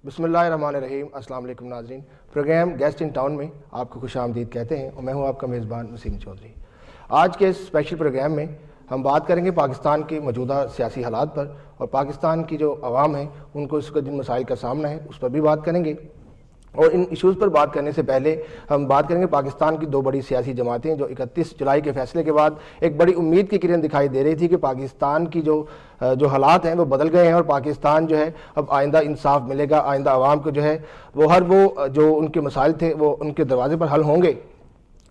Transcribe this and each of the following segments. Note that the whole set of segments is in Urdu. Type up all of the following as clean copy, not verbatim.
بسم اللہ الرحمن الرحیم۔ السلام علیکم ناظرین، پروگرام گیسٹ ان ٹاؤن میں آپ کو خوش آمدید کہتے ہیں اور میں ہوں آپ کا میزبان وسیم چودھری۔ آج کے اس اسپیشل پروگرام میں ہم بات کریں گے پاکستان کے موجودہ سیاسی حالات پر، اور پاکستان کی جو عوام ہیں ان کو اس کا جن مسائل کا سامنا ہے اس پر بھی بات کریں گے۔ اور ان ایشوز پر بات کرنے سے پہلے ہم بات کریں گے پاکستان کی دو بڑی سیاسی جماعتیں جو 31 جولائی کے فیصلے کے بعد ایک بڑی امید کی کرن دکھائی دے رہی تھی کہ پاکستان کی جو حالات ہیں وہ بدل گئے ہیں اور پاکستان جو ہے اب آئندہ انصاف ملے گا، آئندہ عوام کو جو ہے وہ جو ان کے مسائل تھے وہ ان کے دروازے پر حل ہوں گے۔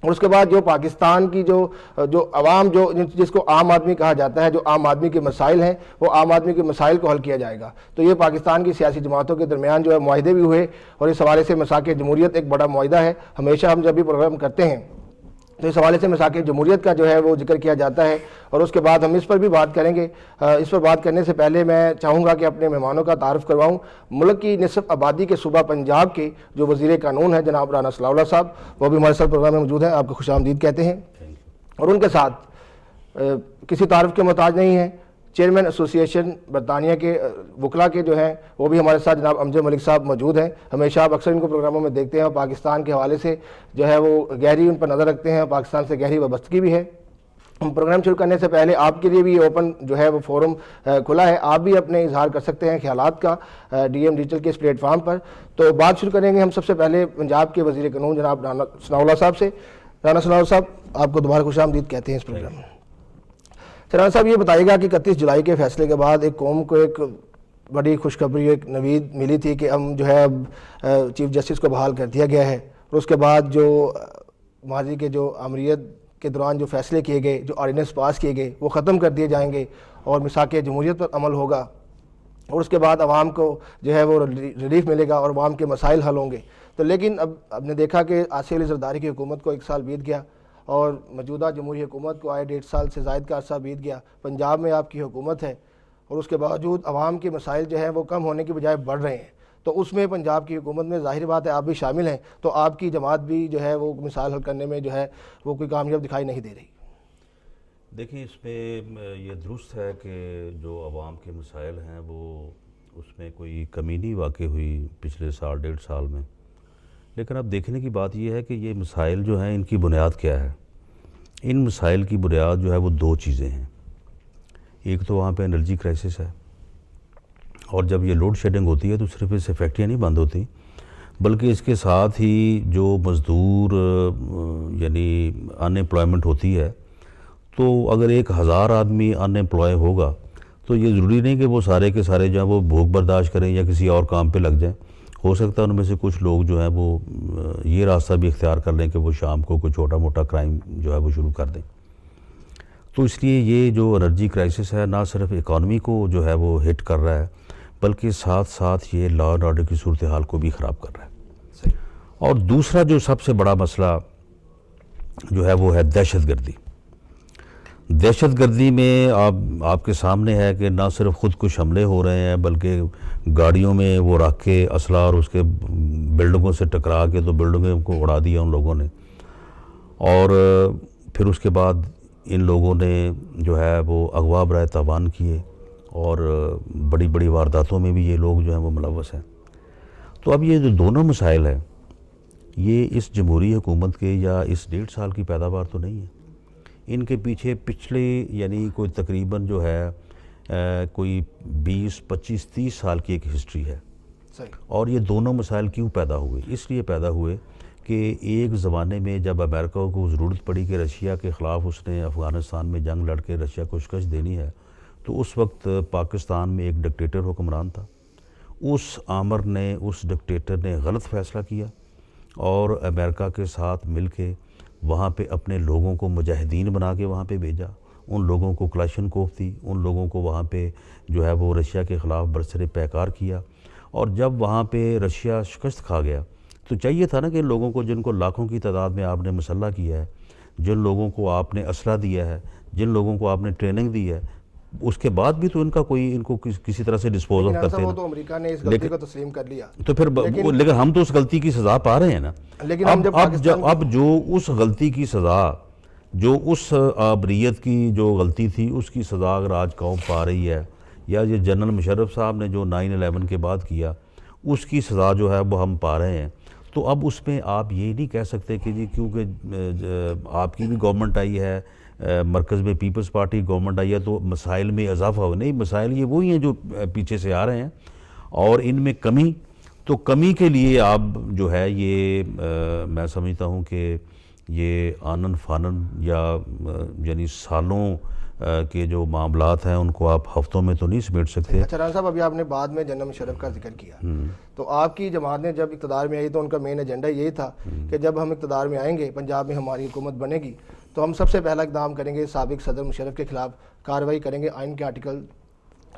اور اس کے بعد جو پاکستان کی جو عوام جس کو عام آدمی کہا جاتا ہے، جو عام آدمی کے مسائل ہیں وہ عام آدمی کے مسائل کو حل کیا جائے گا۔ تو یہ پاکستان کی سیاسی جماعتوں کے درمیان جو ہے معاہدے بھی ہوئے، اور اس حوالے سے مساق جمہوریت ایک بڑا معاہدہ ہے۔ ہمیشہ ہم جب بھی پروگرام کرتے ہیں تو اس حوالے سے مساق جمہوریت کا جو ہے وہ ذکر کیا جاتا ہے، اور اس کے بعد ہم اس پر بھی بات کریں گے۔ اس پر بات کرنے سے پہلے میں چاہوں گا کہ اپنے مہمانوں کا تعارف کرواؤں۔ ملک کی نصف آبادی کے صوبہ پنجاب کے جو وزیر قانون ہیں جناب رانا ثناء اللہ صاحب، وہ بھی ہمارے ساتھ پروگرام میں موجود ہیں، آپ کو خوش آمدید کہتے ہیں۔ اور ان کے ساتھ کسی تعارف کے محتاج نہیں ہیں، چیئرمین ایسوسی ایشن برطانیہ کے وکلاء کے جو ہیں وہ بھی ہمارے ساتھ جناب امجد ملک صاحب موجود ہیں۔ ہمیشہ آپ اکثر ان کو پروگراموں میں دیکھتے ہیں اور پاکستان کے حوالے سے جو ہے وہ گہری ان پر نظر رکھتے ہیں، پاکستان سے گہری وابستگی بھی ہے۔ پروگرام شروع کرنے سے پہلے آپ کے لیے بھی اوپن جو ہے وہ فورم کھلا ہے، آپ بھی اپنے اظہار کر سکتے ہیں خیالات کا ڈی ایم ڈیجیٹل کے اس پلیٹ فارم پر۔ تو بات شروع کریں گے ہم سب سے پہلے پنجاب کے وزیر قانون جناب رانا ثناء اللہ صاحب سے۔ رانا ثناء اللہ صاحب، آپ کو دوبارہ خوش آمدید کہتے ہیں اس پروگرام میں۔ رانا صاحب یہ بتائیے گا کہ 31 جولائی کے فیصلے کے بعد ایک قوم کو ایک بڑی خوشخبری، ایک نوید ملی تھی کہ ہم جو ہے اب چیف جسٹس کو بحال کر دیا گیا ہے، اور اس کے بعد جو ماضی کے جو آمریت کے دوران جو فیصلے کیے گئے، جو آرڈیننس پاس کیے گئے وہ ختم کر دیے جائیں گے اور میثاق جمہوریت پر عمل ہوگا، اور اس کے بعد عوام کو جو ہے وہ ریلیف ملے گا اور عوام کے مسائل حل ہوں گے۔ تو لیکن اب نے دیکھا کہ آصف علی زرداری کی حکومت کو 1 سال بیت گیا اور موجودہ جمہوری حکومت کو آئے 1.5 سال سے زائد کا عرصہ بیت گیا، پنجاب میں آپ کی حکومت ہے، اور اس کے باوجود عوام کے مسائل جو ہیں وہ کم ہونے کی بجائے بڑھ رہے ہیں۔ تو اس میں پنجاب کی حکومت میں ظاہر بات ہے آپ بھی شامل ہیں، تو آپ کی جماعت بھی جو ہے وہ مسائل حل کرنے میں جو ہے وہ کوئی کامیاب دکھائی نہیں دے رہی۔ دیکھیں، اس میں یہ درست ہے کہ جو عوام کے مسائل ہیں وہ اس میں کوئی کمی نہیں واقع ہوئی پچھلے سال 1.5 سال میں، لیکن اب دیکھنے کی بات یہ ہے کہ یہ مسائل جو ہیں ان کی بنیاد کیا ہے۔ ان مسائل کی بنیاد جو ہے وہ 2 چیزیں ہیں۔ ایک تو وہاں پہ انرجی کرائسس ہے، اور جب یہ لوڈ شیڈنگ ہوتی ہے تو صرف اس سے فیکٹریاں نہیں بند ہوتی بلکہ اس کے ساتھ ہی جو مزدور یعنی ان ایمپلائمنٹ ہوتی ہے، تو اگر 1000 آدمی ان ایمپلائے ہوگا تو یہ ضروری نہیں کہ وہ سارے کے سارے جو ہیں وہ بھوک برداشت کریں یا کسی اور کام پہ لگ جائیں۔ ہو سکتا ہے ان میں سے کچھ لوگ جو ہیں وہ یہ راستہ بھی اختیار کر لیں کہ وہ شام کو کوئی چھوٹا موٹا کرائم جو ہے وہ شروع کر دیں۔ تو اس لیے یہ جو انرجی کرائسس ہے نہ صرف اکانومی کو جو ہے وہ ہٹ کر رہا ہے بلکہ ساتھ ساتھ یہ لا اینڈ آرڈر کی صورتحال کو بھی خراب کر رہا ہے۔ اور دوسرا جو سب سے بڑا مسئلہ جو ہے وہ ہے دہشت گردی۔ دہشت گردی میں آپ کے سامنے ہے کہ نہ صرف خود کش حملے ہو رہے ہیں بلکہ گاڑیوں میں وہ رکھ کے اسلحہ اور اس کے بلڈنگوں سے ٹکرا کے تو بلڈنگوں کو اڑا دیا ان لوگوں نے، اور پھر اس کے بعد ان لوگوں نے جو ہے وہ اغوا برائے تاوان کیے، اور بڑی بڑی وارداتوں میں بھی یہ لوگ جو ہیں وہ ملوث ہیں۔ تو اب یہ جو دونوں مسائل ہیں یہ اس جمہوری حکومت کے یا اس 1.5 سال کی پیداوار تو نہیں ہے، ان کے پیچھے پچھلے یعنی کوئی تقریباً جو ہے کوئی 20 25 30 سال کی ایک ہسٹری ہے۔ اور یہ دونوں مسائل کیوں پیدا ہوئے؟ اس لیے پیدا ہوئے کہ ایک زمانے میں جب امریکہ کو ضرورت پڑی کہ رشیا کے خلاف اس نے افغانستان میں جنگ لڑ کے رشیا کو شکست دینی ہے، تو اس وقت پاکستان میں ایک ڈکٹیٹر حکمران تھا۔ اس آمر نے، اس ڈکٹیٹر نے غلط فیصلہ کیا اور امریکہ کے ساتھ مل کے وہاں پہ اپنے لوگوں کو مجاہدین بنا کے وہاں پہ بھیجا، ان لوگوں کو کلاشنکوف دی، ان لوگوں کو وہاں پہ جو ہے وہ رشیا کے خلاف برسر پیکار کیا، اور جب وہاں پہ رشیا شکست کھا گیا تو چاہیے تھا نا کہ ان لوگوں کو جن کو لاکھوں کی تعداد میں آپ نے مسلح کیا ہے، جن لوگوں کو آپ نے اسلحہ دیا ہے، جن لوگوں کو آپ نے ٹریننگ دی ہے، اس کے بعد بھی تو ان کا کوئی ان کو کسی طرح سے ڈسپوز آف کرتے ہیں۔ وہ تو امریکہ نے اس غلطی کو تسلیم کر لیا، تو پھر لیکن ہم تو اس غلطی کی سزا پا رہے ہیں نا۔ لیکن اب جو اس غلطی کی سزا، جو اس آبریت کی جو غلطی تھی اس کی سزا اگر آج قوم پا رہی ہے، یا یہ جنرل مشرف صاحب نے جو 9/11 کے بعد کیا اس کی سزا جو ہے وہ ہم پا رہے ہیں. تو اب اس میں آپ یہ نہیں کہہ سکتے کہ جی کیونکہ آپ کی بھی گورنمنٹ آئی ہے, مرکز میں پیپلز پارٹی گورنمنٹ آئی ہے, تو مسائل میں اضافہ ہو. نہیں, مسائل یہ وہی ہیں جو پیچھے سے آ رہے ہیں, اور ان میں کمی, تو کمی کے لیے آپ جو ہے یہ میں سمجھتا ہوں کہ یہ آنن فانن یا یعنی سالوں کے جو معاملات ہیں ان کو آپ ہفتوں میں تو نہیں سمیٹ سکتے. اچھا رانا صاحب, ابھی آپ نے بعد میں جنرل مشرف کا ذکر کیا, تو آپ کی جماعت نے جب اقتدار میں آئی تو ان کا مین ایجنڈا یہی تھا کہ جب ہم اقتدار میں آئیں گے, پنجاب میں ہماری حکومت بنے گی, تو ہم سب سے پہلا اقدام کریں گے, سابق صدر مشرف کے خلاف کارروائی کریں گے آئین کے آرٹیکل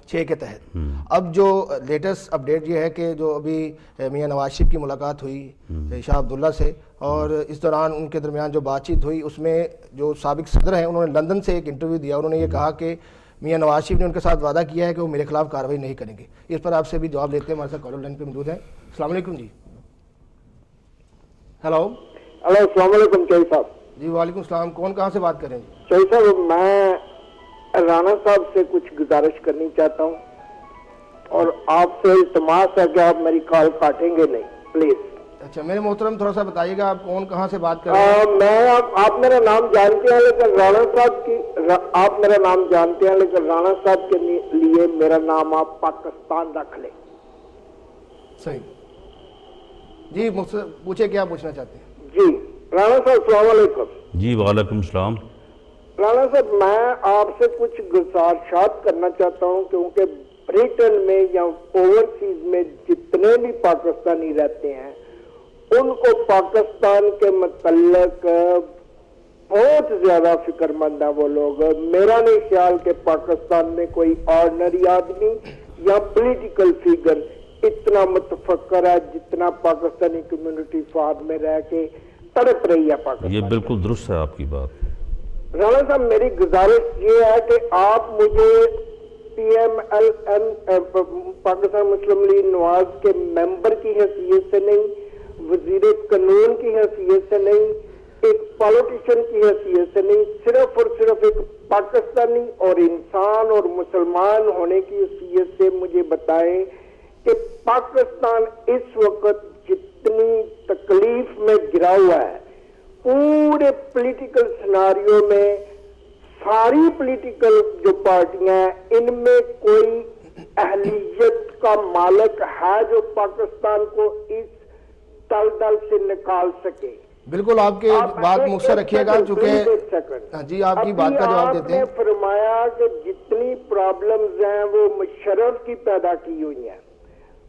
6 کے تحت. اب جو لیٹسٹ اپڈیٹ یہ ہے کہ جو ابھی میاں نواز شریف کی ملاقات ہوئی شاہ عبداللہ سے, اور اس دوران ان کے درمیان جو بات چیت ہوئی, اس میں جو سابق صدر ہیں انہوں نے لندن سے ایک انٹرویو دیا, انہوں نے یہ کہا کہ میاں نواز شریف نے ان کے ساتھ وعدہ کیا ہے کہ وہ میرے خلاف کارروائی نہیں کریں گے. اس پر آپ سے بھی جواب لیتے ہیں, ہمارے ساتھ کالر لائن پہ موجود ہیں. السلام علیکم جی. ہیلو السلام علیکم چوہی صاحب. جی وعلیکم السلام, کون کہاں سے بات کر رہے ہیں جی؟ چوہی صاحب, میں رانا صاحب سے کچھ گزارش کرنی چاہتا ہوں, اور آپ سے التماس ہے کہ آپ میری کال کاٹیں گے نہیں, پلیز. اچھا میرے محترم, تھوڑا سا بتائیے گا آپ کون کہاں سے بات کر رہے ہیں؟ میں آپ میرا نام جانتے ہیں, لیکن رانا صاحب کی آپ میرا نام جانتے ہیں, لیکن رانا صاحب کے لیے میرا نام آپ پاکستان رکھ لیں. صحیح جی, مجھ سے پوچھے کیا پوچھنا چاہتے ہیں. جی رانا صاحب السلام علیکم. جی وعلیکم السلام. رانا صاحب, میں آپ سے کچھ گزارشات کرنا چاہتا ہوں, کیونکہ بریٹن میں یا اوورسیز میں جتنے بھی پاکستانی رہتے ہیں ان کو پاکستان کے متعلق بہت زیادہ فکر مند ہیں وہ لوگ. میرا نہیں خیال کہ پاکستان میں کوئی آرڈنری آدمی یا پولیٹیکل فیگر اتنا متفکر ہے جتنا پاکستانی کمیونٹی فاد میں رہ کے تڑپ رہی ہے پاکستان. یہ بالکل درست ہے آپ کی بات. رانا صاحب, میری گزارش یہ ہے کہ آپ مجھے P M L N Pakistan Muslim League Nawaz کے ممبر کی حیثیت سے نہیں, وزیر قانون کی حیثیت سے نہیں, ایک پالیٹیشین کی حیثیت سے نہیں, صرف اور صرف ایک پاکستانی اور انسان اور مسلمان ہونے کی حیثیت سے مجھے بتائیں کہ پاکستان اس وقت جتنی تکلیف میں گرا ہوا ہے, پورے پولیٹیکل سیناریو میں ساری پولیٹیکل جو پارٹیاں ہیں ان میں کوئی اہلیت کا مالک ہے جو پاکستان کو اس دلدل سے نکال سکے. بالکل, آپ کی بات مجھ سے رکھیے گا, چونکہ جی آپ کی بات کا جواب دیتے ہیں. آپ نے فرمایا کہ جتنی پرابلمز ہیں وہ مشرف کی پیدا کی ہوئی ہیں.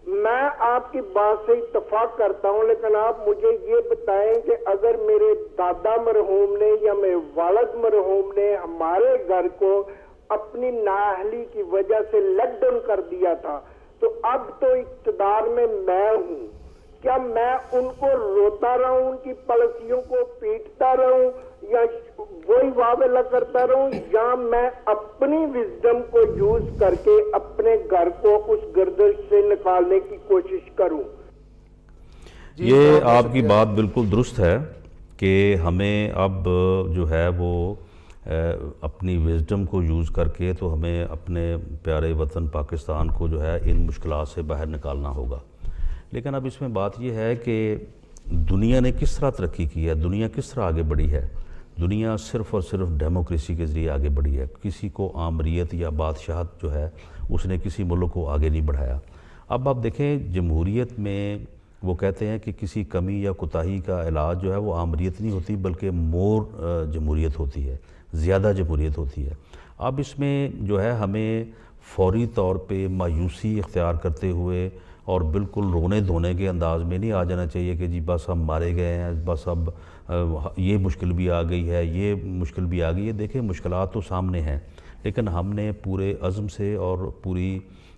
میں آپ کی بات سے اتفاق کرتا ہوں, لیکن آپ مجھے یہ بتائیں کہ اگر میرے دادا مرحوم نے یا میرے والد مرحوم نے ہمارے گھر کو اپنی نااہلی کی وجہ سے لاک ڈاؤن کر دیا تھا, تو اب تو اقتدار میں ہوں, کیا میں ان کو روتا رہوں, ان کی پالیسیوں کو پیٹتا رہوں, یا وہی واویلا کرتا رہوں, یا میں اپنی وزڈم کو یوز کر کے اپنے گھر کو اس گردش سے نکالنے کی کوشش کروں؟ یہ آپ کی بات بالکل درست ہے کہ ہمیں اب جو ہے وہ اپنی وزڈم کو یوز کر کے تو ہمیں اپنے پیارے وطن پاکستان کو جو ہے ان مشکلات سے باہر نکالنا ہوگا. لیکن اب اس میں بات یہ ہے کہ دنیا نے کس طرح ترقی کی ہے, دنیا کس طرح آگے بڑھی ہے. دنیا صرف اور صرف ڈیموکریسی کے ذریعے آگے بڑھی ہے. کسی کو آمریت یا بادشاہت جو ہے اس نے کسی ملک کو آگے نہیں بڑھایا. اب آپ دیکھیں, جمہوریت میں وہ کہتے ہیں کہ کسی کمی یا کوتاہی کا علاج جو ہے وہ آمریت نہیں ہوتی بلکہ مور جمہوریت ہوتی ہے, زیادہ جمہوریت ہوتی ہے. اب اس میں جو ہے ہمیں فوری طور پہ مایوسی اختیار کرتے ہوئے اور بالکل رونے دھونے کے انداز میں نہیں آ جانا چاہیے کہ جی بس ہم مارے گئے ہیں, بس اب یہ مشکل بھی آ گئی ہے, یہ مشکل بھی آ گئی ہے. دیکھیں مشکلات تو سامنے ہیں, لیکن ہم نے پورے عزم سے اور پوری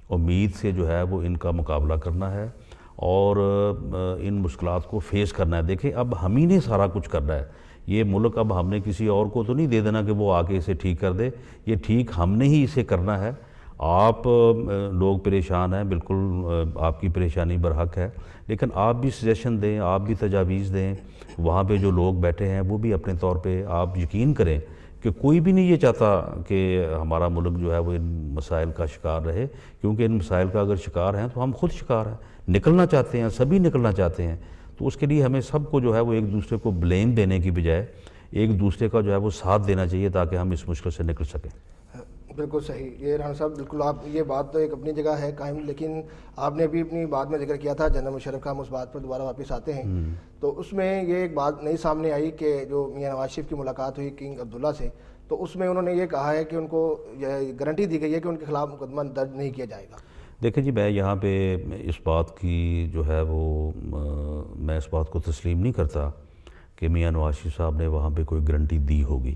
امید سے جو ہے وہ ان کا مقابلہ کرنا ہے اور ان مشکلات کو فیس کرنا ہے. دیکھیں اب ہم ہی نے سارا کچھ کرنا ہے. یہ ملک اب ہم نے کسی اور کو تو نہیں دے دینا کہ وہ آ کے اسے ٹھیک کر دے, یہ ٹھیک ہم نے ہی اسے کرنا ہے. آپ لوگ پریشان ہیں, بالکل آپ کی پریشانی برحق ہے, لیکن آپ بھی سجیشن دیں, آپ بھی تجاویز دیں. وہاں پہ جو لوگ بیٹھے ہیں وہ بھی اپنے طور پہ آپ یقین کریں کہ کوئی بھی نہیں یہ چاہتا کہ ہمارا ملک جو ہے وہ ان مسائل کا شکار رہے، کیونکہ ان مسائل کا اگر شکار ہیں تو ہم خود شکار ہیں، نکلنا چاہتے ہیں، سبھی نکلنا چاہتے ہیں۔ تو اس کے لیے ہمیں سب کو جو ہے وہ ایک دوسرے کو بلیم دینے کی بجائے ایک دوسرے کا جو ہے وہ ساتھ دینا چاہیے تاکہ ہم اس مشکل سے نکل سکیں۔ بالکل صحیح، یہ رانا صاحب بالکل آپ یہ بات تو ایک اپنی جگہ ہے قائم، لیکن آپ نے بھی اپنی بات میں ذکر کیا تھا جنرل مشرف کا، ہم اس بات پر دوبارہ واپس آتے ہیں۔ تو اس میں یہ ایک بات نئی سامنے آئی کہ جو میاں نواز شریف کی ملاقات ہوئی کنگ عبداللہ سے، تو اس میں انہوں نے یہ کہا ہے کہ ان کو یہ گارنٹی دی گئی ہے کہ ان کے خلاف مقدمہ درج نہیں کیا جائے گا۔ دیکھیں جی، میں یہاں پہ اس بات کی جو ہے وہ میں اس بات کو تسلیم نہیں کرتا کہ میاں نواز شریف صاحب نے وہاں پہ کوئی گارنٹی دی ہوگی۔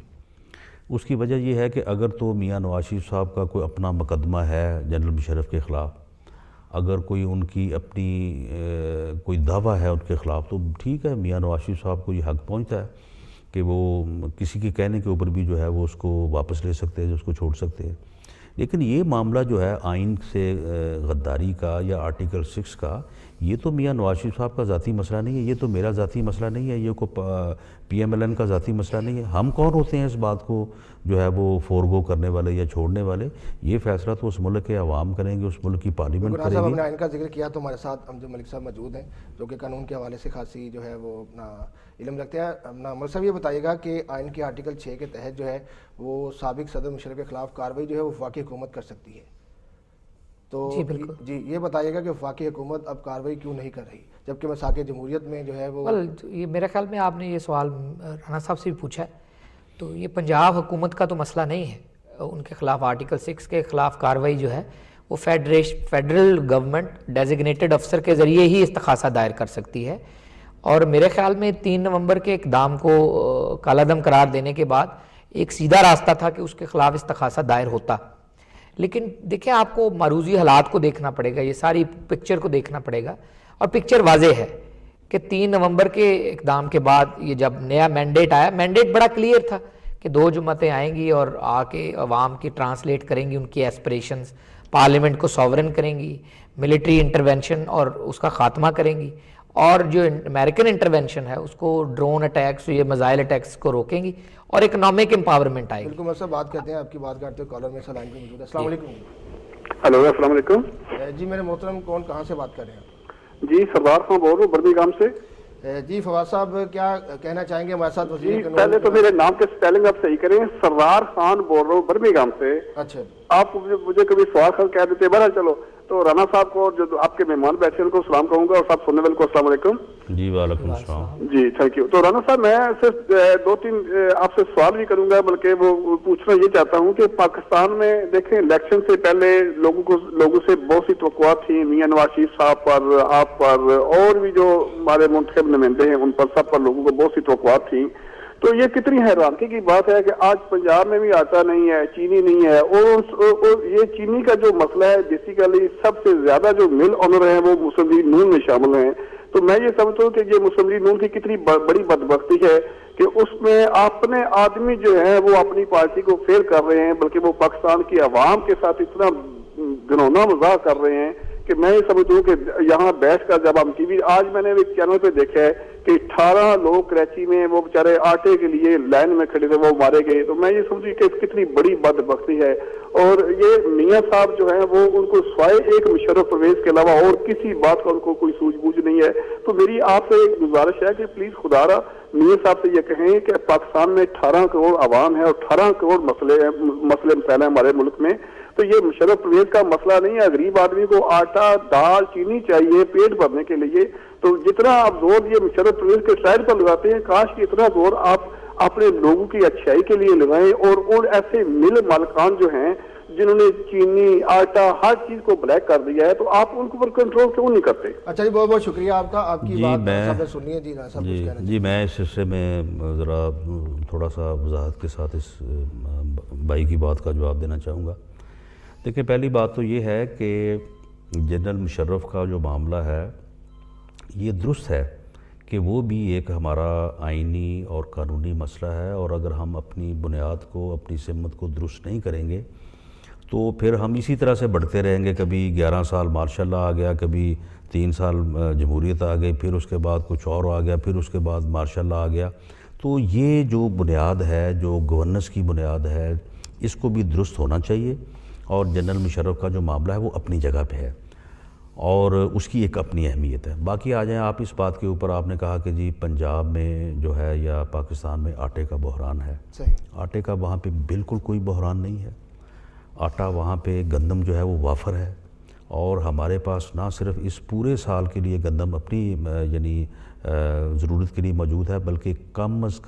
اس کی وجہ یہ ہے کہ اگر تو میاں نواز شریف صاحب کا کوئی اپنا مقدمہ ہے جنرل مشرف کے خلاف، اگر کوئی ان کی اپنی کوئی دعویٰ ہے ان کے خلاف، تو ٹھیک ہے، میاں نواز شریف صاحب کو یہ حق پہنچتا ہے کہ وہ کسی کے کہنے کے اوپر بھی جو ہے وہ اس کو واپس لے سکتے ہیں، اس کو چھوڑ سکتے ہیں۔ لیکن یہ معاملہ جو ہے آئین سے غداری کا یا آرٹیکل 6 کا، یہ تو میاں نواز شریف صاحب کا ذاتی مسئلہ نہیں ہے، یہ تو میرا ذاتی مسئلہ نہیں ہے، یہ کوئی پی ایم ایل این کا ذاتی مسئلہ نہیں ہے۔ ہم کون ہوتے ہیں اس بات کو جو ہے وہ فورگو کرنے والے یا چھوڑنے والے؟ یہ فیصلہ تو اس ملک کے عوام کریں گے، اس ملک کی پارلیمنٹ کرے صاحب گی۔ ہم نے آئین کا ذکر کیا تو ہمارے ساتھ امجد ملک صاحب موجود ہیں جو کہ قانون کے حوالے سے خاصی جو ہے وہ اپنا علم رکھتے ہیں۔ اپنا ملک صاحب یہ بتائیے گا کہ آئین کے آرٹیکل 6 کے تحت جو ہے وہ سابق صدر مشرف کے خلاف کارروائی جو ہے وہ وفاقی حکومت کر سکتی ہے، تو جی یہ بتائیے گا کہ وفاقی حکومت اب کارروائی کیوں نہیں کر رہی جبکہ مساق جمہوریت میں جو ہے وہ یہ میرے خیال میں آپ نے یہ سوال رانا صاحب سے بھی پوچھا ہے، تو یہ پنجاب حکومت کا تو مسئلہ نہیں ہے، ان کے خلاف آرٹیکل 6 کے خلاف کارروائی جو ہے وہ فیڈرل گورنمنٹ ڈیزگنیٹڈ افسر کے ذریعے ہی استخاصہ دائر کر سکتی ہے، اور میرے خیال میں 3 نومبر کے اقدام کو کالعدم قرار دینے کے بعد ایک سیدھا راستہ تھا کہ اس کے خلاف استخاصہ دائر ہوتا۔ لیکن دیکھیں، آپ کو معروضی حالات کو دیکھنا پڑے گا، یہ ساری پکچر کو دیکھنا پڑے گا، اور پکچر واضح ہے کہ 3 نومبر کے اقدام کے بعد یہ جب نیا مینڈیٹ آیا، مینڈیٹ بڑا کلیئر تھا کہ 2 جماعتیں آئیں گی اور آ کے عوام کی ٹرانسلیٹ کریں گی ان کی ایسپریشنز، پارلیمنٹ کو سوورن کریں گی، ملٹری انٹرونشن اور اس کا خاتمہ کریں گی، اور جو امریکن انٹرونشن ہے اس کو ڈرون اٹیکس، یہ میزائل اٹیکس کو روکیں گی، اور اکنامک امپاورمنٹ آئے گی۔ بالکل صاحب بات کرتے ہیں، آپ کی بات کرتے ہوئے کالر میں سے لائن پہ موجود ہے۔ السلام علیکم۔ ہلو، السلام علیکم جی میرے محترم، کون کہاں سے بات کر رہے ہیں؟ جی، سردار خان بول رہا ہوں برمنگھم سے۔ جی فواد صاحب کیا کہنا چاہیں گے ہمارے ساتھ وزیر قانون؟ پہلے تو میرے نام کے سپیلنگ آپ صحیح کریں، سردار خان بول رہا ہوں برمنگھم سے۔ اچھا، آپ مجھے کبھی سوال خان کہہ دیتے، بہرحال چلو، تو رانا صاحب کو جو آپ کے مہمان بیٹھے ہیں ان کو سلام کہوں گا، اور سب سننے والے کو السلام علیکم۔ جی وعلیکم السلام۔ جی تھینک یو۔ تو رانا صاحب میں صرف 2-3 آپ سے سوال بھی کروں گا، بلکہ وہ پوچھنا یہ چاہتا ہوں کہ پاکستان میں دیکھیں الیکشن سے پہلے لوگوں سے بہت سی توقعات تھیں، میاں نواز شریف صاحب پر، آپ پر، اور بھی جو ہمارے منتخب نمائندے ہیں ان پر، سب پر لوگوں کو بہت سی توقعات تھیں۔ تو یہ کتنی حیرانگی کی بات ہے کہ آج پنجاب میں بھی آٹا نہیں ہے، چینی نہیں ہے، اور یہ چینی کا جو مسئلہ ہے بیسیکلی سب سے زیادہ جو مل آنر ہیں وہ مسلم لیگ نون میں شامل ہیں۔ تو میں یہ سمجھتا ہوں کہ یہ مسلم لیگ نون کی کتنی بڑی بدبختی ہے کہ اس میں اپنے آدمی جو ہیں وہ اپنی پارٹی کو فیل کر رہے ہیں، بلکہ وہ پاکستان کی عوام کے ساتھ اتنا گھنونا مذاق کر رہے ہیں کہ میں یہ سمجھتا ہوں کہ یہاں بیٹھ کر جب ہم ٹی وی، آج میں نے ایک چینل پہ دیکھا ہے کہ 18 لوگ کراچی میں وہ بیچارے آٹے کے لیے لائن میں کھڑے تھے، وہ مارے گئے۔ تو میں یہ سمجھوں کہ کتنی بڑی بدبختی ہے، اور یہ میاں صاحب جو ہیں وہ ان کو سوائے ایک مشرف پرویز کے علاوہ اور کسی بات کا ان کو کوئی سوجھ بوجھ نہیں ہے۔ تو میری آپ سے ایک گزارش ہے کہ پلیز خدا را میاں صاحب سے یہ کہیں کہ پاکستان میں 18 کروڑ عوام ہے اور 18 کروڑ مسئلے مسائل ہیں ہمارے ملک میں، تو یہ مشرف پرویز کا مسئلہ نہیں ہے۔ غریب آدمی کو آٹا، دال، چینی چاہیے پیٹ بھرنے کے لیے، تو جتنا آپ زور یہ مشرف پرویز کے ٹرائل پر لگاتے ہیں، کاش کہ اتنا زور آپ اپنے لوگوں کی اچھائی کے لیے لگائیں، اور ایسے مل مالکان جو ہیں جنہوں نے چینی، آٹا، ہر چیز کو بلیک کر دیا ہے، تو آپ ان کے اوپر کنٹرول کیوں نہیں کرتے؟ اچھا جی، بہت بہت شکریہ آپ کا، آپ کی جی بات میں سب نے سنی ہے۔ جی میں اس حصے میں ذرا تھوڑا سا وضاحت کے ساتھ اس بھائی کی بات کا جواب دینا چاہوں گا۔ دیکھیں، پہلی بات تو یہ ہے کہ جنرل مشرف کا جو معاملہ ہے یہ درست ہے کہ وہ بھی ایک ہمارا آئینی اور قانونی مسئلہ ہے، اور اگر ہم اپنی بنیاد کو، اپنی سمت کو درست نہیں کریں گے تو پھر ہم اسی طرح سے بڑھتے رہیں گے۔ کبھی 11 سال مارشاء اللہ آ گیا، کبھی 3 سال جمہوریت آ گئی، پھر اس کے بعد کچھ اور آ گیا، پھر اس کے بعد مارشاء اللہ آ گیا۔ تو یہ جو بنیاد ہے، جو گورننس کی بنیاد ہے، اس کو بھی درست ہونا چاہیے، اور جنرل مشرف کا جو معاملہ ہے وہ اپنی جگہ پہ ہے اور اس کی ایک اپنی اہمیت ہے۔ باقی آ جائیں آپ اس بات کے اوپر، آپ نے کہا کہ جی پنجاب میں جو ہے یا پاکستان میں آٹے کا بحران ہے۔ صحیح۔ آٹے کا وہاں پہ بالکل کوئی بحران نہیں ہے۔ آٹا وہاں پہ گندم جو ہے وہ وافر ہے، اور ہمارے پاس نہ صرف اس پورے سال کے لیے گندم اپنی یعنی ضرورت کے لیے موجود ہے، بلکہ کم از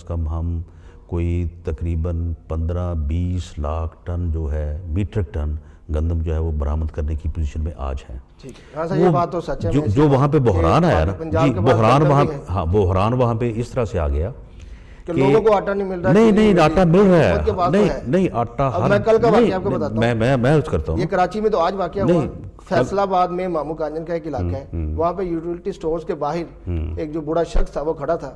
کم ہم کوئی تقریباً 15-20 لاکھ ٹن جو ہے میٹرک ٹن گندم جو ہے وہ برآمد کرنے کی پوزیشن میں آج ہیں۔ ٹھیک ہے، ہاں سر یہ بات تو سچ ہے۔ جو وہاں پہ بحران آیا نا جی، بحران وہاں پہ اس طرح سے آ گیا کہ لوگوں کو آٹا نہیں مل رہا۔ نہیں آٹا مل رہا ہے، نہیں آٹا میں کل کا واقعہ آپ کو بتاتا ہوں، میں عرض کرتا ہوں، یہ کراچی میں تو آج واقعہ ہوا۔ فیصل آباد میں مامو کانجن کا ایک علاقہ ہے، وہاں پہ یوٹیلٹی سٹورز کے باہر ایک جو بوڑھا شخص تھا وہ کھڑا تھا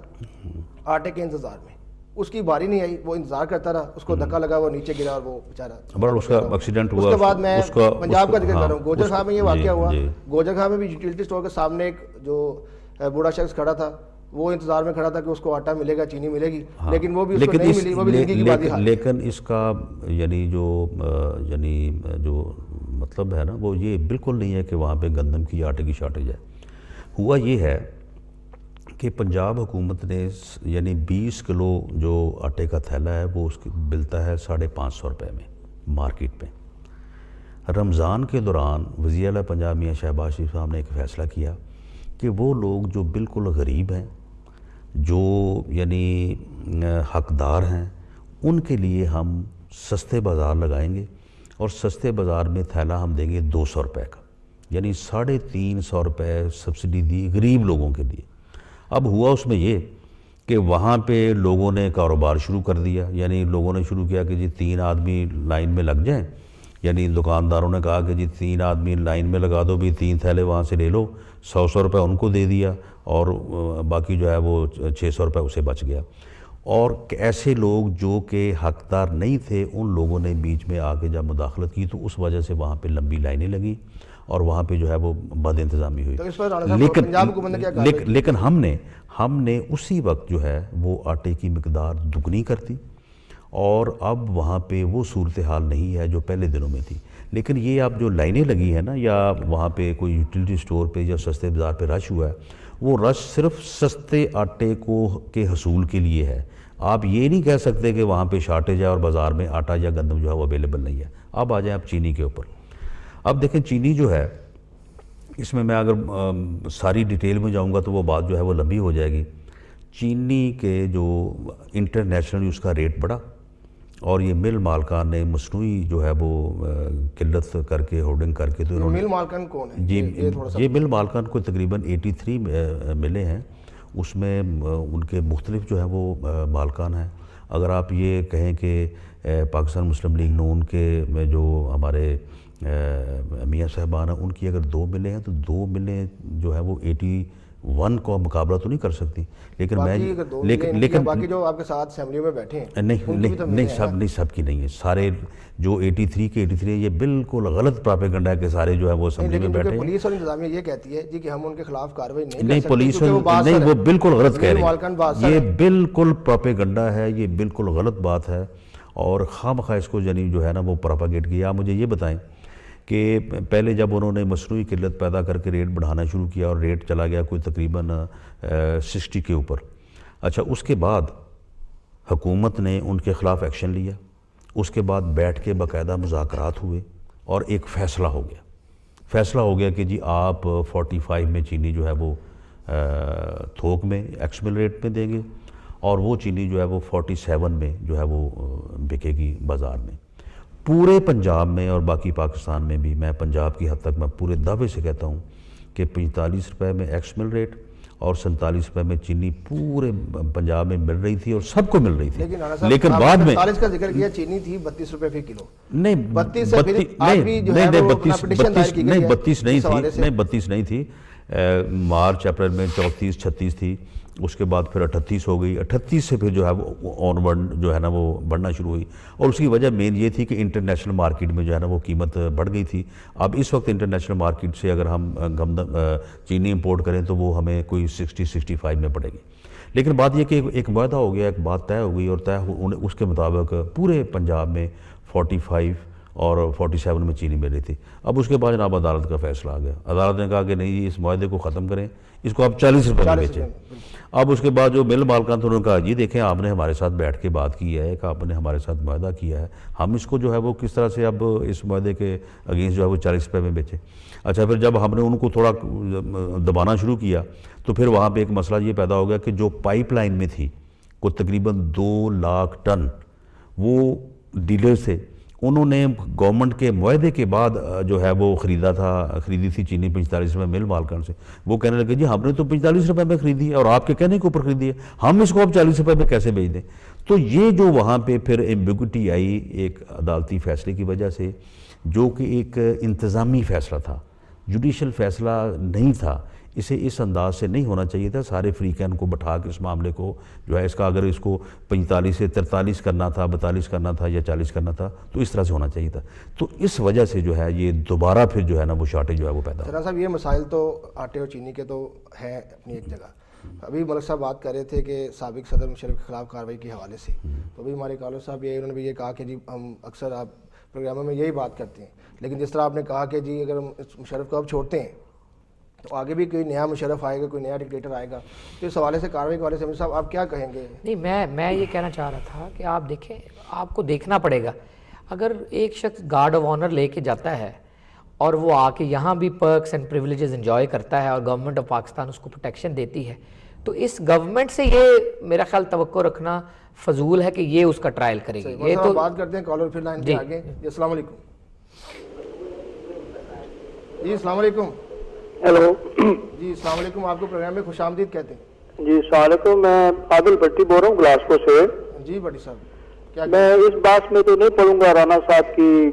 آٹے کے انتظار میں، اس کی باری نہیں آئی، وہ انتظار کرتا رہا، اس کو دھکا لگا، وہ نیچے گرا اور وہ بیچارہ بڑا اس کا ایکسیڈنٹ ہوا۔ اس کے بعد میں پنجاب کا ذکر کر رہا ہوں، گوجر خان میں یہ واقعہ ہوا۔ گوجر خان میں بھی یوٹیلٹی سٹور کے سامنے ایک جو بوڑھا شخص کھڑا تھا، وہ انتظار میں کھڑا تھا کہ اس کو آٹا ملے گا، چینی ملے گی، لیکن وہ بھی اس کو نہیں ملی، وہ بھی زندگی کی بات ہی۔ لیکن اس کا یعنی جو مطلب ہے نا وہ یہ بالکل نہیں ہے کہ وہاں پہ گندم کی آٹے کی شارٹیج ہے۔ ہوا یہ ہے کہ پنجاب حکومت نے یعنی 20 کلو جو آٹے کا تھیلا ہے وہ اس کی ملتا ہے 550 روپے میں مارکیٹ پہ۔ رمضان کے دوران وزیر اعلیٰ پنجاب میاں شہباز شریف صاحب نے ایک فیصلہ کیا کہ وہ لوگ جو بالکل غریب ہیں، جو یعنی حقدار ہیں، ان کے لیے ہم سستے بازار لگائیں گے، اور سستے بازار میں تھیلا ہم دیں گے 200 روپے کا، یعنی 350 روپے سبسڈی دی غریب لوگوں کے لیے۔ اب ہوا اس میں یہ کہ وہاں پہ لوگوں نے کاروبار شروع کر دیا، یعنی لوگوں نے شروع کیا کہ جی 3 آدمی لائن میں لگ جائیں، یعنی دکانداروں نے کہا کہ جی 3 آدمی لائن میں لگا دو، بھی 3 تھیلے وہاں سے لے لو، 100 روپے ان کو دے دیا، اور باقی جو ہے وہ 600 روپے اسے بچ گیا۔ اور ایسے لوگ جو کہ حقدار نہیں تھے، ان لوگوں نے بیچ میں آ کے جب مداخلت کی تو اس وجہ سے وہاں پہ لمبی لائنیں لگیں اور وہاں پہ جو ہے وہ بد انتظامی ہوئی۔ لیکن ہم نے اسی وقت جو ہے وہ آٹے کی مقدار دگنی کر دی، اور اب وہاں پہ وہ صورتحال نہیں ہے جو پہلے دنوں میں تھی۔ لیکن یہ اب جو لائنیں لگی ہیں نا، یا وہاں پہ کوئی یوٹیلٹی سٹور پہ یا سستے بازار پہ رش ہوا ہے، وہ رش صرف سستے آٹے کے حصول کے لیے ہے۔ آپ یہ نہیں کہہ سکتے کہ وہاں پہ شارٹیج ہے اور بازار میں آٹا یا گندم جو ہے وہ اویلیبل نہیں ہے۔ اب آ جائیں آپ چینی کے اوپر۔ اب دیکھیں چینی جو ہے، اس میں اگر ساری ڈیٹیل میں جاؤں گا تو وہ بات جو ہے وہ لمبی ہو جائے گی۔ چینی کے جو انٹرنیشنل اس کا ریٹ بڑھا، اور یہ مل مالکان نے مصنوعی جو ہے وہ قلت کر کے ہولڈنگ کر کے، تو انہوں نے مل مالکان کون ہے؟ جی یہ مل مالکان کو تقریباً 83 ملے ہیں، اس میں ان کے مختلف جو ہیں وہ مالکان ہیں۔ اگر آپ یہ کہیں کہ پاکستان مسلم لیگ نون کے جو ہمارے میاں صاحبان ہیں، ان کی اگر 2 ملیں ہیں تو 2 ملیں جو ہے وہ 81 کا مقابلہ تو نہیں کر سکتی، لیکن باقی جو آپ کے ساتھ اسمبلیوں میں بیٹھے ہیں نہیں سب کی نہیں ہے، سارے جو 83 کے 83 یہ بالکل غلط پراپیگنڈا ہے کہ سارے جو ہے وہ اسمبلی میں بیٹھے ہیں۔ پولیس اور انتظامیہ یہ کہتی ہے جی کہ ہم ان کے خلاف کارروائی نہیں کر سکتے، پولیس نہیں، وہ بالکل غلط کہہ رہے ہیں، یہ بالکل پراپیگنڈا ہے، یہ بالکل غلط بات ہے، اور خواہ اس کو جو ہے نا وہ پراپیگیٹ کیا۔ آپ مجھے یہ بتائیں کہ پہلے جب انہوں نے مصنوعی قلت پیدا کر کے ریٹ بڑھانا شروع کیا، اور ریٹ چلا گیا کوئی تقریباً 60 کے اوپر، اچھا اس کے بعد حکومت نے ان کے خلاف ایکشن لیا، اس کے بعد بیٹھ کے باقاعدہ مذاکرات ہوئے، اور ایک فیصلہ ہو گیا کہ جی آپ 45 میں چینی جو ہے وہ تھوک میں ایکس مل ریٹ میں دیں گے، اور وہ چینی جو ہے وہ 47 میں جو ہے وہ بکے گی بازار میں۔ پورے پنجاب میں اور باقی پاکستان میں بھی، میں پنجاب کی حد تک میں پورے دعوے سے کہتا ہوں کہ 45 روپے میں ایکس مل ریٹ اور 47 روپے میں چینی پورے پنجاب میں مل رہی تھی، اور سب کو مل ری تھی۔ لیکن بعد میں 47 کا ذکر کیا، چینی تھی 32 روپے فی کلو۔ نہیں 32 نہیں تھی، مارچ اپریل میں 34 36 تھی، اس کے بعد پھر 38 ہو گئی، 38 سے پھر جو ہے وہ آن ورڈ جو ہے نا وہ بڑھنا شروع ہوئی، اور اس کی وجہ مین یہ تھی کہ انٹرنیشنل مارکیٹ میں جو ہے نا وہ قیمت بڑھ گئی تھی۔ اب اس وقت انٹرنیشنل مارکیٹ سے اگر ہم چینی امپورٹ کریں تو وہ ہمیں کوئی 60-65 میں پڑے گی، لیکن بات یہ کہ ایک معاہدہ ہو گیا، ایک بات طے ہو گئی، اور اس کے مطابق پورے پنجاب میں 45 اور 47 میں چینی مل رہی تھی۔ اب اس کے بعد جناب عدالت کا فیصلہ آ گیا، عدالت نے کہا کہ نہیں، اس معاہدے کو ختم کریں، اس کو آپ 40 روپے میں بیچیں۔ اب اس کے بعد جو مل مالکان تھے انہوں نے کہا جی دیکھیں آپ نے ہمارے ساتھ بیٹھ کے بات کی ہے کہ آپ نے ہمارے ساتھ معاہدہ کیا ہے، ہم اس کو جو ہے وہ کس طرح سے اب اس معاہدے کے اگینسٹ جو ہے وہ 40 روپے میں بیچیں۔ اچھا، پھر جب ہم نے ان کو تھوڑا دبانا شروع کیا تو پھر وہاں پہ ایک مسئلہ یہ پیدا ہو گیا کہ جو پائپ لائن میں تھی کوئی تقریباً 2 لاکھ ٹن وہ ڈیلرز تھے، انہوں نے گورنمنٹ کے معاہدے کے بعد جو ہے وہ خریدی تھی چینی 45 روپے مل مالکان سے۔ وہ کہنے لگے جی ہم نے تو 45 روپے میں خریدی ہے اور آپ کے کہنے کے اوپر خریدی ہے، ہم اس کو اب 40 روپے میں کیسے بیچ دیں؟ تو یہ جو وہاں پہ پھر ایمبیگوٹی آئی ایک عدالتی فیصلے کی وجہ سے، جو کہ ایک انتظامی فیصلہ تھا، جوڈیشل فیصلہ نہیں تھا، اسے اس انداز سے نہیں ہونا چاہیے تھا۔ سارے فریقین کو بٹھا کے اس معاملے کو جو ہے اگر اس کو 45 سے 43 کرنا تھا، 42 کرنا تھا یا 40 کرنا تھا تو اس طرح سے ہونا چاہیے تھا۔ تو اس وجہ سے جو ہے یہ دوبارہ پھر جو ہے نا وہ شارٹیج جو ہے وہ پیدا سر صاحب، یہ مسائل تو آٹے اور چینی کے تو ہیں اپنی ایک جگہ۔ ابھی ملک صاحب بات کر رہے تھے کہ سابق صدر مشرف کے خلاف کارروائی کے حوالے سے، تو ابھی ہمارے کالر صاحب انہوں نے بھی یہ کہا کہ جی ہم اکثر آپ پروگراموں میں یہی بات کرتے ہیں، لیکن جس طرح آپ نے کہا کہ جی اگر ہم مشرف کو اب چھوڑتے ہیں تو آگے بھی کوئی نیا مشرف آئے گا، کوئی نیا ڈکٹیٹر آئے گا، تو اس حوالے سے کارروائی کے حوالے سے امیر صاحب آپ کیا کہیں گے؟ نہیں، میں یہ کہنا چاہ رہا تھا کہ آپ دیکھیں، آپ کو دیکھنا پڑے گا، اگر ایک شخص گارڈ آف آنر لے کے جاتا ہے اور وہ آ کے یہاں بھی پرکس اینڈ پریویلیجز انجوائے کرتا ہے اور گورنمنٹ آف پاکستان اس کو پروٹیکشن دیتی ہے، تو اس گورنمنٹ سے یہ میرا خیال توقع رکھنا فضول ہے کہ یہ اس کا ٹرائل کرے گی۔ یہ تو بات کرتے ہیں کالر پھر لائن پہ آگے۔ جی السلام علیکم۔ جی السلام علیکم۔ ہیلو جی السلام علیکم، آپ کو پروگرام میں خوش آمدید کہتے ہیں۔ جی السلام علیکم، میں عادل بھٹی بول رہا ہوں گلاسکو سے۔ جی بھٹی صاحب، کیا میں اس بات میں تو نہیں پڑھوں گا رانا صاحب کی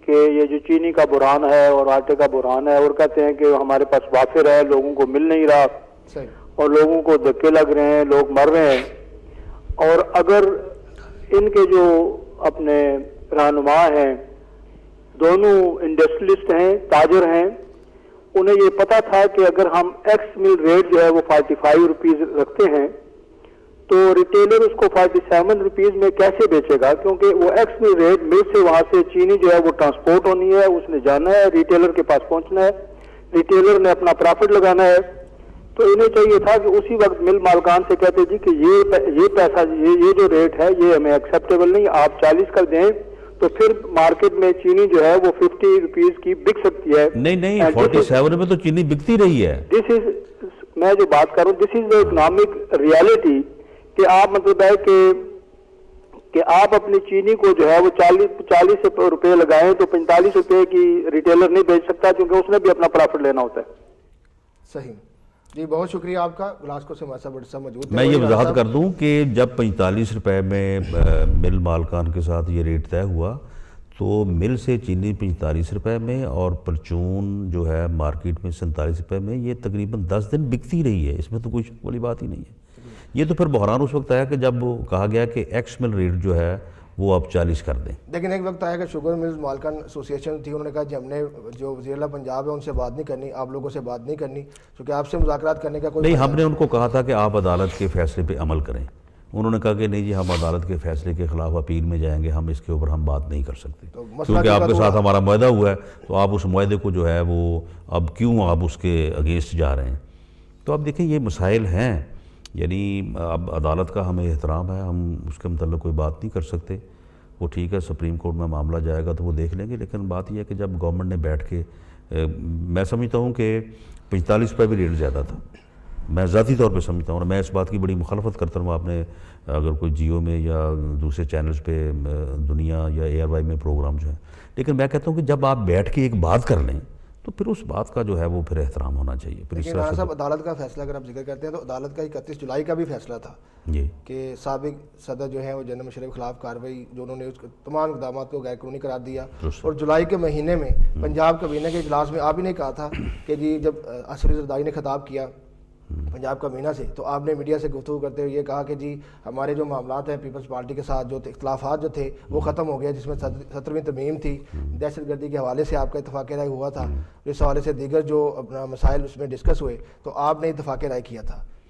کہ یہ جو چینی کا بحران ہے اور آٹے کا بحران ہے، اور کہتے ہیں کہ ہمارے پاس وافر ہے، لوگوں کو مل نہیں رہا اور لوگوں کو دھکے لگ رہے ہیں، لوگ مر رہے ہیں۔ اور اگر ان کے جو اپنے رہنما ہیں، دونوں انڈسٹریلسٹ ہیں، تاجر ہیں، انہیں یہ پتا تھا کہ اگر ہم ایکس مل ریٹ جو ہے وہ 45 روپیز رکھتے ہیں تو ریٹیلر اس کو 47 روپیز میں کیسے بیچے گا، کیونکہ وہ ایکس مل ریٹ مل سے وہاں سے چینی جو ہے وہ ٹرانسپورٹ ہونی ہے، اس نے جانا ہے، ریٹیلر کے پاس پہنچنا ہے، ریٹیلر نے اپنا پرافٹ لگانا ہے۔ تو انہیں چاہیے تھا کہ اسی وقت مل مالکان سے کہتے جی کہ یہ پیسہ یہ جو ریٹ ہے یہ ہمیں ایکسیپٹیبل نہیں، آپ 40 کر دیں، تو پھر مارکیٹ میں چینی جو ہے وہ 50 روپیز کی بک سکتی ہے۔ نہیں 47 میں تو چینی بکتی رہی ہے۔ میں جو بات کر رہا ہوں، دس از دا اکنامک ریالٹی، کہ آپ مطلب ہے کہ آپ اپنی چینی کو جو ہے وہ 40 روپے لگائیں تو 45 روپے کی ریٹیلر نہیں بیچ سکتا، کیونکہ اس نے بھی اپنا پرافٹ لینا ہوتا ہے۔ صحیح جی، بہت شکریہ آپ کا۔ گلاسکو سے ہمارے ساتھ بڑے صاحب موجود ہیں۔ میں یہ وضاحت کر دوں کہ جب 45 روپے میں مل مالکان کے ساتھ یہ ریٹ طے ہوا تو مل سے چینی 45 روپے میں اور پرچون جو ہے مارکیٹ میں 47 روپے میں، یہ تقریباً 10 دن بکتی رہی ہے، اس میں تو کوئی شک والی بات ہی نہیں ہے۔ یہ تو پھر بحران اس وقت آیا کہ جب کہا گیا کہ ایکس مل ریٹ جو ہے وہ آپ 40 کر دیں۔ لیکن ایک وقت آیا کہ شوگر ملز مالکان ایسوسی ایشن تھی، انہوں نے کہا کہ ہم نے جو وزیر اعلیٰ پنجاب ہے ان سے بات نہیں کرنی، آپ لوگوں سے بات نہیں کرنی، کیونکہ آپ سے مذاکرات کرنے کا کوئی نہیں، ہم نے ان کو کہا تھا کہ آپ عدالت کے فیصلے پہ عمل کریں۔ انہوں نے کہا کہ نہیں جی ہم عدالت کے فیصلے کے خلاف اپیل میں جائیں گے، ہم اس کے اوپر ہم بات نہیں کر سکتے، کیونکہ آپ کے ساتھ ہمارا معاہدہ ہوا ہے، تو آپ اس معاہدے کو جو ہے وہ اب کیوں آپ اس کے اگینسٹ جا رہے ہیں۔ تو اب دیکھیں یہ مسائل ہیں، یعنی اب عدالت کا ہمیں احترام ہے، ہم اس کے متعلق کوئی بات نہیں کر سکتے۔ وہ ٹھیک ہے، سپریم کورٹ میں معاملہ جائے گا تو وہ دیکھ لیں گے، لیکن بات یہ ہے کہ جب گورنمنٹ نے بیٹھ کے میں سمجھتا ہوں کہ 45 روپے بھی ریٹ زیادہ تھا، میں ذاتی طور پہ سمجھتا ہوں، اور میں اس بات کی بڑی مخالفت کرتا ہوں۔ آپ نے اگر کوئی جیو میں یا دوسرے چینلز پہ دنیا یا ARY میں پروگرام جو ہے، لیکن میں کہتا ہوں کہ جب آپ بیٹھ کے ایک بات کر لیں تو پھر اس بات کا جو ہے وہ پھر احترام ہونا چاہیے۔ لیکن رانا صاحب عدالت کا فیصلہ اگر آپ ذکر کرتے ہیں تو عدالت کا 31 جولائی کا بھی فیصلہ تھا جی کہ سابق صدر جو ہیں وہ جنرل مشرف کے خلاف کارروائی، جو انہوں نے اس تمام اقدامات کو غیر قانونی قرار دیا، اور جولائی کے مہینے میں پنجاب کابینہ کے اجلاس میں آپ ہی نے کہا تھا کہ جی جب اسد زرداری نے خطاب کیا پنجاب کابینہ سے تو آپ نے میڈیا سے گفتگو کرتے ہوئے یہ کہا کہ جی ہمارے جو معاملات ہیں پیپلز پارٹی کے ساتھ جو اختلافات جو تھے وہ ختم ہو گئے، جس میں 17ویں ترمیم تھی، دہشت گردی کے حوالے سے آپ کا اتفاق رائے ہوا تھا، اس حوالے سے دیگر جو اپنا مسائل اس میں ڈسکس ہوئے تو آپ نے اتفاق رائے کیا تھا۔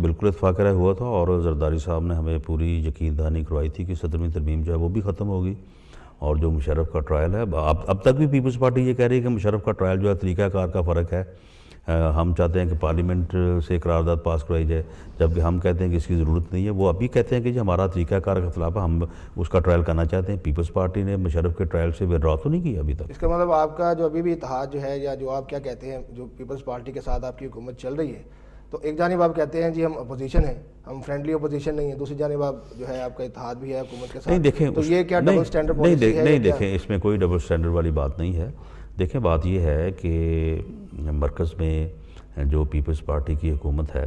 بالکل اتفاق رائے ہوا تھا، اور زرداری صاحب نے ہمیں پوری یقین دہانی کروائی تھی کہ 17ویں ترمیم جو ہے وہ بھی ختم ہوگی، اور جو مشرف کا ٹرائل ہے اب تک بھی پیپلز پارٹی یہ کہہ رہی ہے کہ مشرف کا ٹرائل جو ہے طریقہ کار کا فرق ہے، ہم چاہتے ہیں کہ پارلیمنٹ سے قرارداد پاس کرائی جائے، جبکہ ہم کہتے ہیں کہ اس کی ضرورت نہیں ہے، وہ ابھی کہتے ہیں کہ جی ہمارا طریقہ کار کا خلاف ہے، ہم اس کا ٹرائل کرنا چاہتے ہیں۔ پیپلز پارٹی نے مشرف کے ٹرائل سے ودرا تو نہیں کیا ابھی تک۔ اس کا مطلب آپ کا جو ابھی بھی اتحاد جو ہے، یا جو آپ کیا کہتے ہیں، جو پیپلز پارٹی کے ساتھ آپ کی حکومت چل رہی ہے، تو ایک جانب آپ کہتے ہیں جی ہم اپوزیشن ہیں، ہم فرینڈلی اپوزیشن نہیں ہیں، دوسری جانب آپ جو ہے آپ کا اتحاد بھی ہے حکومت کے نہیں ساتھ، دیکھیں تو یہ کیا ڈبل سٹینڈرڈ پالیسی ہے؟ نہیں دیکھیں، اس میں کوئی ڈبل سٹینڈرڈ والی بات نہیں ہے۔ دیکھیں بات یہ ہے کہ مرکز میں جو پیپلز پارٹی کی حکومت ہے،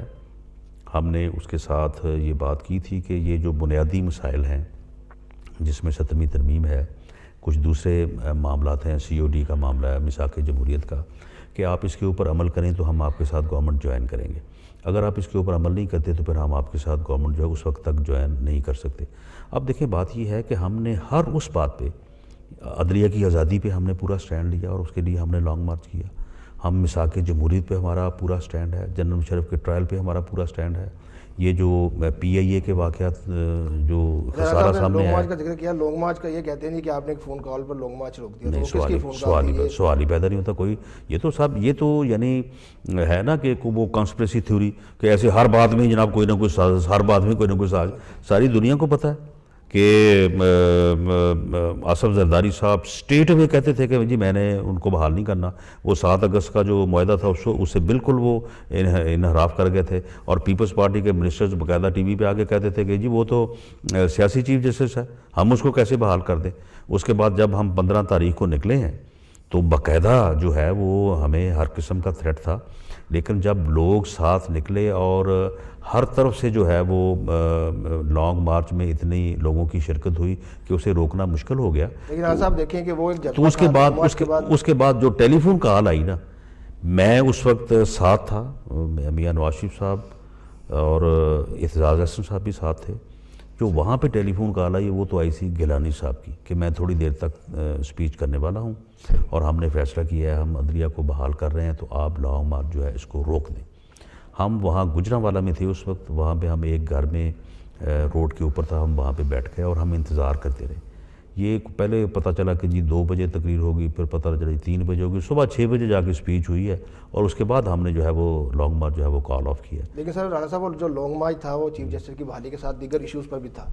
ہم نے اس کے ساتھ یہ بات کی تھی کہ یہ جو بنیادی مسائل ہیں جس میں 17ویں ترمیم ہے، کچھ دوسرے معاملات ہیں، COD کا معاملہ ہے، میثاق جمہوریت کا، کہ آپ اس کے اوپر عمل کریں تو ہم آپ کے ساتھ گورنمنٹ جوائن کریں گے، اگر آپ اس کے اوپر عمل نہیں کرتے تو پھر ہم آپ کے ساتھ گورنمنٹ جو ہے اس وقت تک جوائن نہیں کر سکتے۔ اب دیکھیں بات یہ ہے کہ ہم نے ہر اس بات پہ، عدلیہ کی آزادی پہ ہم نے پورا سٹینڈ لیا، اور اس کے لیے ہم نے لانگ مارچ کیا۔ ہم میثاق جمہوریت پہ ہمارا پورا سٹینڈ ہے، جنرل مشرف کے ٹرائل پہ ہمارا پورا سٹینڈ ہے۔ یہ جو PIA کے واقعات جو خسارہ سامنے لانگ آیا، مارچ کا ذکر کیا، لانگ مارچ کا یہ کہتے ہیں کہ آپ نے ایک فون کال پر لانگ مارچ روک دیا، تو نہیں، وہ کس کی فون کال تھی؟ سوال ہی پیدا نہیں ہوتا کوئی، یہ تو صاحب یہ تو یعنی ہے نا کہ وہ کانسپریسی تھیوری کہ ایسے ہر بات میں جناب کوئی نہ کوئی سازش، ہر بات میں کوئی نہ کوئی سازش، ساری دنیا کو پتہ ہے کہ آصف زرداری صاحب اسٹیٹ میں کہتے تھے کہ جی میں نے ان کو بحال نہیں کرنا، وہ 7 اگست کا جو معاہدہ تھا اس سے بالکل وہ انحراف کر گئے تھے، اور پیپلز پارٹی کے منسٹرز باقاعدہ ٹی وی پہ آگے کہتے تھے کہ جی وہ تو سیاسی چیف جسٹس ہے، ہم اس کو کیسے بحال کر دیں۔ اس کے بعد جب ہم 15 تاریخ کو نکلے ہیں تو باقاعدہ جو ہے وہ ہمیں ہر قسم کا تھریٹ تھا، لیکن جب لوگ ساتھ نکلے اور ہر طرف سے جو ہے وہ لانگ مارچ میں اتنی لوگوں کی شرکت ہوئی کہ اسے روکنا مشکل ہو گیا۔ لیکن رانا صاحب دیکھیں کہ وہ ایک تو اس کے بعد جو ٹیلی فون کال آئی نا، میں اس وقت ساتھ تھا، میاں نواز شریف صاحب اور اعتزاز احسن صاحب بھی ساتھ تھے، جو وہاں پہ ٹیلی فون کال آئی وہ تو آئی سی گیلانی صاحب کی کہ میں تھوڑی دیر تک سپیچ کرنے والا ہوں، اور ہم نے فیصلہ کیا ہے ہم عدلیہ کو بحال کر رہے ہیں، تو آپ لانگ مارچ جو ہے اس کو روک دیں۔ ہم وہاں گجرانوالہ میں تھے اس وقت، وہاں پہ ہم ایک گھر میں روڈ کے اوپر تھا، ہم وہاں پہ بیٹھ گئے اور ہم انتظار کرتے رہے۔ یہ پہلے پتہ چلا کہ جی 2 بجے تقریر ہوگی، پھر پتہ چلا 3 بجے ہوگی، صبح 6 بجے جا کے سپیچ ہوئی ہے، اور اس کے بعد ہم نے جو ہے وہ لانگ مارچ جو ہے وہ کال آف کیا۔ لیکن سر رانا صاحب جو لانگ مارچ تھا وہ چیف جسٹس کی بحالی کے ساتھ دیگر ایشوز پر بھی تھا،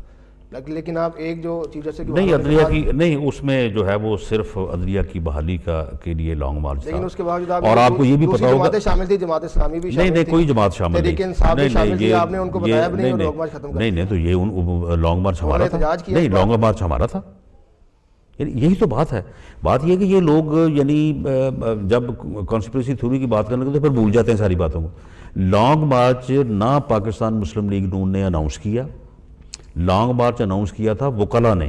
لیکن آپ ایک جو چیف جسٹس کی نہیں عدلیہ کی نہیں، اس میں جو ہے وہ صرف عدلیہ کی بحالی کے لیے لانگ مارچ تھا، لیکن اس کے باوجود اور آپ کو یہ بھی پتا ہوگا جماعتیں شامل تھی، جماعت اسلامی بھی شامل تھی، نہیں کوئی جماعت شامل نہیں، لیکن صاحب بھی شامل تھی، آپ نے ان کو بتایا بھی نہیں اور لانگ مارچ ختم کر دیا۔ نہیں تو یہ لانگ مارچ ہمارا تھا، نہیں لانگ مارچ ہمارا تھا، یہی تو بات ہے۔ بات یہ کہ یہ لوگ یعنی جب کانسپریسی تھیوری کی بات کرنے لگے تو پھر بھول جاتے ہیں ساری باتوں کو۔ لانگ مارچ نہ پاکستان مسلم لیگ نون نے اناؤنس کیا، لانگ مارچ اناؤنس کیا تھا وکلاء نے،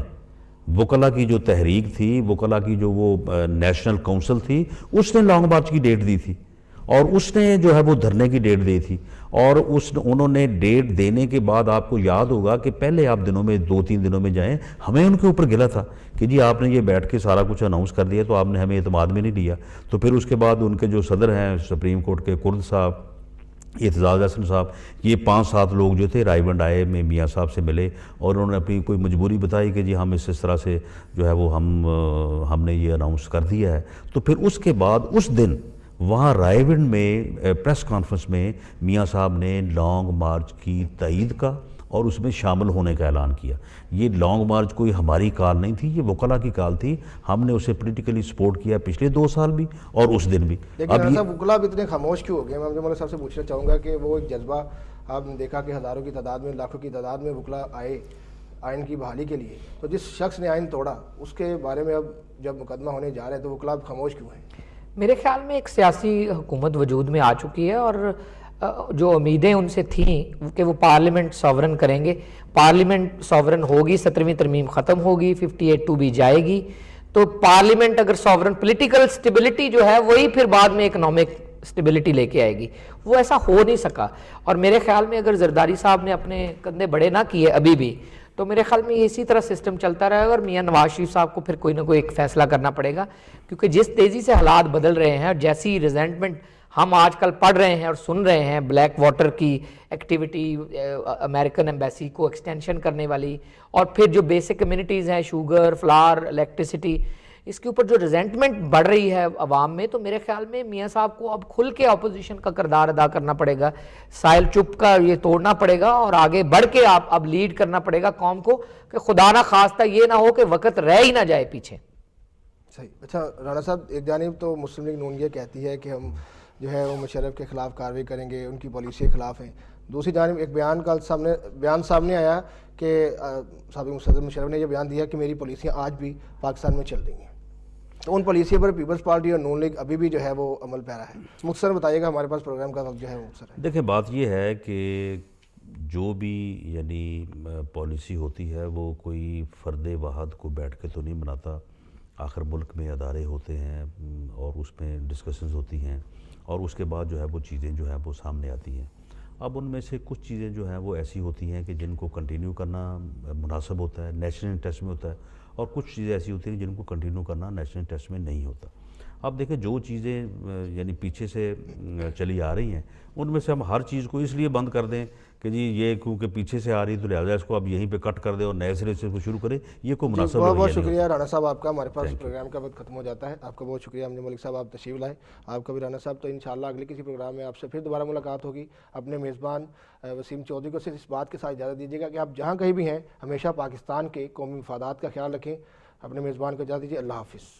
وکلاء کی جو تحریک تھی، وکلاء کی جو وہ نیشنل کونسل تھی، اس نے لانگ مارچ کی ڈیٹ دی تھی، اور اس نے جو ہے وہ دھرنے کی ڈیٹ دی تھی، اور انہوں نے ڈیٹ دینے کے بعد آپ کو یاد ہوگا کہ پہلے آپ دنوں میں 2-3 دنوں میں جائیں، ہمیں ان کے اوپر گلا تھا کہ جی آپ نے یہ بیٹھ کے سارا کچھ اناؤنس کر دیا تو آپ نے ہمیں اعتماد میں نہیں لیا۔ تو پھر اس کے بعد ان کے جو صدر ہیں سپریم کورٹ کے کرد صاحب، اعتزاز احسن صاحب، یہ 5-7 لوگ جو تھے رائے بنڈ آئے میں میاں صاحب سے ملے، اور انہوں نے اپنی کوئی مجبوری بتائی کہ جی ہم اس طرح سے جو ہے وہ ہم نے یہ اناؤنس کر دیا ہے۔ تو پھر اس کے بعد اس دن وہاں رائے بنڈ میں پریس کانفرنس میں میاں صاحب نے لانگ مارچ کی تائید کا اور اس میں شامل ہونے کا اعلان کیا۔ یہ لانگ مارچ کوئی ہماری کال نہیں تھی، یہ وکلاء کی کال تھی، ہم نے اسے پولیٹیکلی سپورٹ کیا پچھلے 2 سال بھی اور اس دن بھی۔ لیکن صاحب وکلاء بھی اتنے خاموش کیوں ہو گئے؟ میں مولانا صاحب سے پوچھنا چاہوں گا کہ وہ ایک جذبہ آپ نے دیکھا کہ ہزاروں کی تعداد میں، لاکھوں کی تعداد میں وکلاء آئے آئین کی بحالی کے لیے، تو جس شخص نے آئین توڑا اس کے بارے میں اب جب مقدمہ ہونے جا رہا ہے تو وکلاء خاموش کیوں ہیں؟ میرے خیال میں ایک سیاسی حکومت وجود میں آ چکی ہے، اور جو امیدیں ان سے تھیں کہ وہ پارلیمنٹ ساورن کریں گے، پارلیمنٹ ساورن ہوگی، 17ویں ترمیم ختم ہوگی، 58(2) بھی جائے گی، تو پارلیمنٹ اگر ساورن، پولیٹیکل سٹیبلٹی جو ہے وہی پھر بعد میں اکنامک سٹیبلٹی لے کے آئے گی، وہ ایسا ہو نہیں سکا۔ اور میرے خیال میں اگر زرداری صاحب نے اپنے کندھے بڑے نہ کیے ابھی بھی، تو میرے خیال میں اسی طرح سسٹم چلتا رہے گا، اور میاں نواز شریف صاحب کو پھر کوئی نہ کوئی ایک فیصلہ کرنا پڑے گا، کیونکہ جس تیزی سے حالات بدل رہے ہیں اور جیسی ریزنٹمنٹ ہم آج کل پڑھ رہے ہیں اور سن رہے ہیں بلیک واٹر کی ایکٹیویٹی امریکن ایمبیسی کو ایکسٹینشن کرنے والی، اور پھر جو بیسک کمیونٹیز ہیں شوگر، فلاور، الیکٹریسٹی، اس کے اوپر جو ریزنٹمنٹ بڑھ رہی ہے عوام میں، تو میرے خیال میں میاں صاحب کو اب کھل کے اپوزیشن کا کردار ادا کرنا پڑے گا، سائل چپ کا یہ توڑنا پڑے گا اور آگے بڑھ کے اب لیڈ کرنا پڑے گا قوم کو، کہ خدا نہ خواستہ یہ نہ ہو کہ وقت رہ ہی نہ جائے پیچھے۔ صحیح۔ اچھا رانا صاحب، ایک جانب تو مسلم لیگ نون یہ کہتی ہے کہ ہم جو ہے وہ مشرف کے خلاف کارروائی کریں گے، ان کی پالیسی کے خلاف ہیں، دوسری جانب ایک بیان سامنے آیا کہ سابق صدر مشرف نے یہ بیان دیا کہ میری پالیسیاں آج بھی پاکستان میں چل رہی ہیں، تو ان پالیسیوں پر پیپلز پارٹی اور نون لیگ ابھی بھی جو ہے وہ عمل پیرا ہے۔ مختصر بتائیے گا، ہمارے پاس پروگرام کا وقت جو ہے وہ مختصر ہے۔ دیکھیں بات یہ ہے کہ جو بھی یعنی پالیسی ہوتی ہے وہ کوئی فرد واحد کو بیٹھ کے تو نہیں بناتا، آخر ملک میں ادارے ہوتے ہیں اور اس میں ڈسکشنز ہوتی ہیں اور اس کے بعد جو ہے وہ چیزیں جو ہیں وہ سامنے آتی ہیں۔ اب ان میں سے کچھ چیزیں جو ہیں وہ ایسی ہوتی ہیں کہ جن کو کنٹینیو کرنا مناسب ہوتا ہے، نیشنل انٹرسٹ میں ہوتا ہے، اور کچھ چیزیں ایسی ہوتی ہیں جن کو کنٹینیو کرنا نیشنل انٹرسٹ میں نہیں ہوتا۔ اب دیکھیں جو چیزیں یعنی پیچھے سے چلی آ رہی ہیں ان میں سے ہم ہر چیز کو اس لیے بند کر دیں کہ جی یہ کیونکہ پیچھے سے آ رہی تو لہٰذا اس کو اب یہیں پہ کٹ کر دیں اور نئے سرے سے شروع کریں، یہ کوئی مناسب بہت رویہ نہیں شکریہ ہوتا۔ رانا صاحب آپ کا، ہمارے پاس پروگرام کا وقت ختم ہو جاتا ہے۔ آپ کا بہت شکریہ امجد ملک صاحب، آپ تشریف لائے، آپ کا بھی رانا صاحب۔ تو انشاءاللہ اگلے کسی پروگرام میں آپ سے پھر دوبارہ ملاقات ہوگی۔ اپنے میزبان وسیم چودھری کو صرف اس بات کے ساتھ اجازت دیجیے گا کہ آپ جہاں کہیں بھی ہیں ہمیشہ پاکستان کے قومی مفادات کا خیال رکھیں۔ اپنے میزبان کو اجازت دیجیے، اللہ حافظ۔